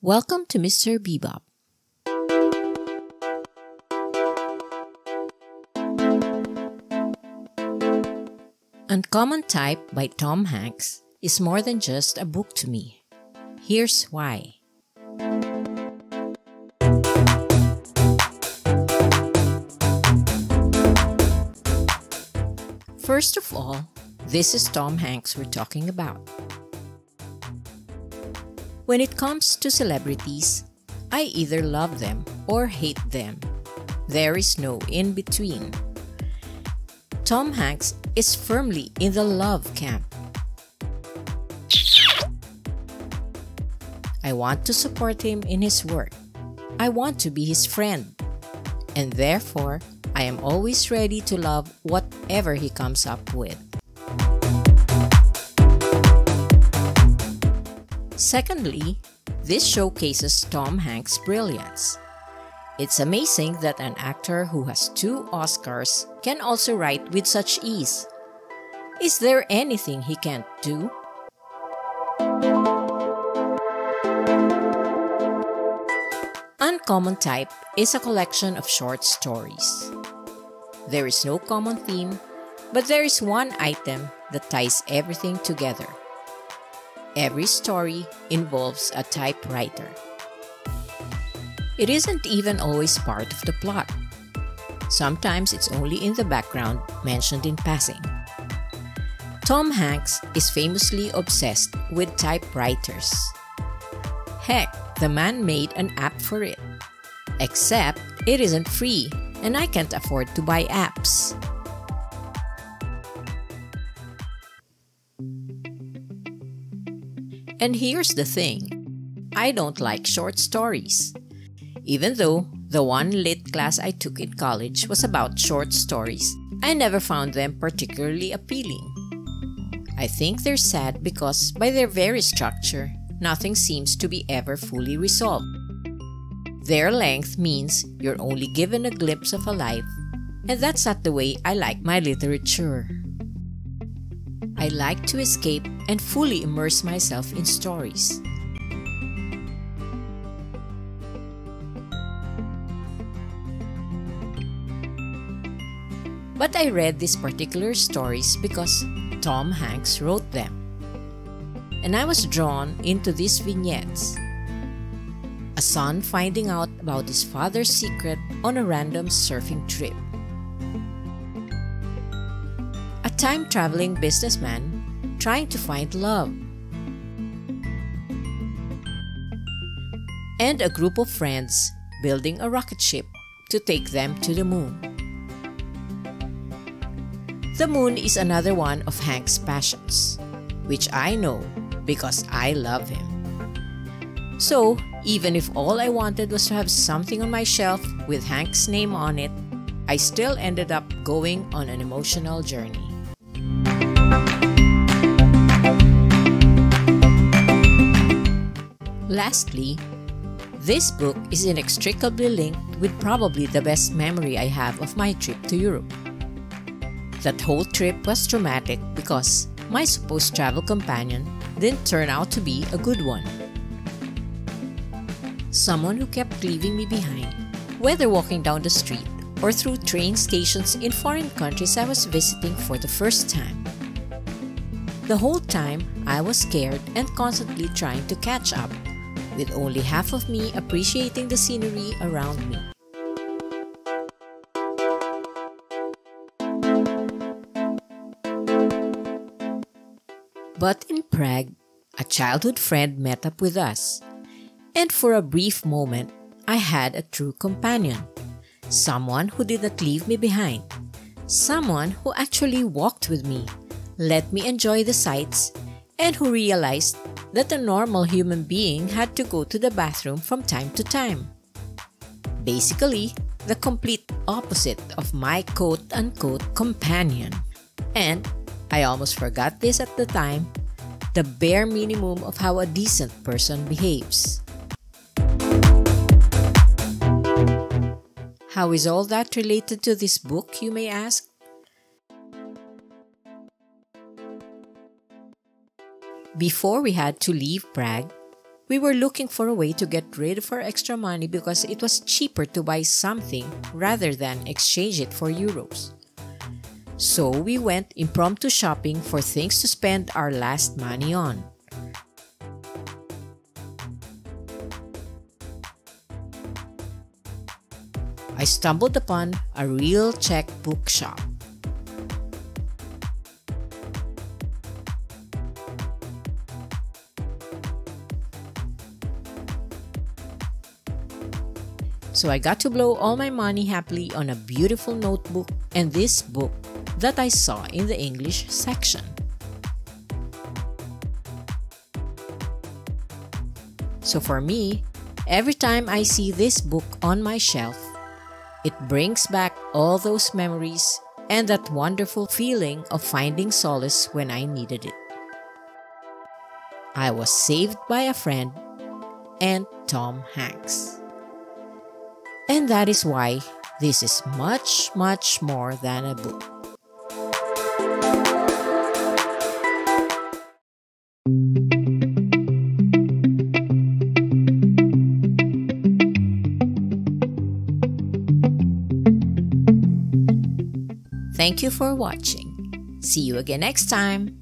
Welcome to Mr. Beebop. Uncommon Type by Tom Hanks is more than just a book to me. Here's why. First of all, this is Tom Hanks we're talking about. When it comes to celebrities, I either love them or hate them. There is no in between. Tom Hanks is firmly in the love camp. I want to support him in his work. I want to be his friend. And therefore, I am always ready to love whatever he comes up with. Secondly, this showcases Tom Hanks' brilliance. It's amazing that an actor who has 2 Oscars can also write with such ease. Is there anything he can't do? Uncommon Type is a collection of short stories. There is no common theme, but there is one item that ties everything together. Every story involves a typewriter. It isn't even always part of the plot. Sometimes it's only in the background, mentioned in passing. Tom Hanks is famously obsessed with typewriters. Heck, the man made an app for it. Except it isn't free, and I can't afford to buy apps. And here's the thing, I don't like short stories. Even though the one lit class I took in college was about short stories, I never found them particularly appealing. I think they're sad because by their very structure, nothing seems to be ever fully resolved. Their length means you're only given a glimpse of a life, and that's not the way I like my literature. I like to escape and fully immerse myself in stories. But I read these particular stories because Tom Hanks wrote them. And I was drawn into these vignettes. A son finding out about his father's secret on a random surfing trip. A time-traveling businessman trying to find love. And a group of friends building a rocket ship to take them to the moon. The moon is another one of Hank's passions, which I know because I love him. So, even if all I wanted was to have something on my shelf with Hank's name on it, I still ended up going on an emotional journey. Lastly, this book is inextricably linked with probably the best memory I have of my trip to Europe. That whole trip was traumatic because my supposed travel companion didn't turn out to be a good one. Someone who kept leaving me behind, whether walking down the street or through train stations in foreign countries I was visiting for the first time. The whole time, I was scared and constantly trying to catch up, with only half of me appreciating the scenery around me. But in Prague, a childhood friend met up with us, and for a brief moment, I had a true companion. Someone who did not leave me behind. Someone who actually walked with me, let me enjoy the sights, and who realized that a normal human being had to go to the bathroom from time to time. Basically, the complete opposite of my quote-unquote companion. And I almost forgot this at the time, the bare minimum of how a decent person behaves. How is all that related to this book, you may ask? Before we had to leave Prague, We were looking for a way to get rid of our extra money because it was cheaper to buy something rather than exchange it for euros. So we went impromptu shopping for things to spend our last money on. I stumbled upon a real Czech bookshop. So I got to blow all my money happily on a beautiful notebook and this book that I saw in the English section. So for me, every time I see this book on my shelf, it brings back all those memories and that wonderful feeling of finding solace when I needed it. I was saved by a friend and Tom Hanks. And that is why this is much, much more than a book. Thank you for watching. See you again next time.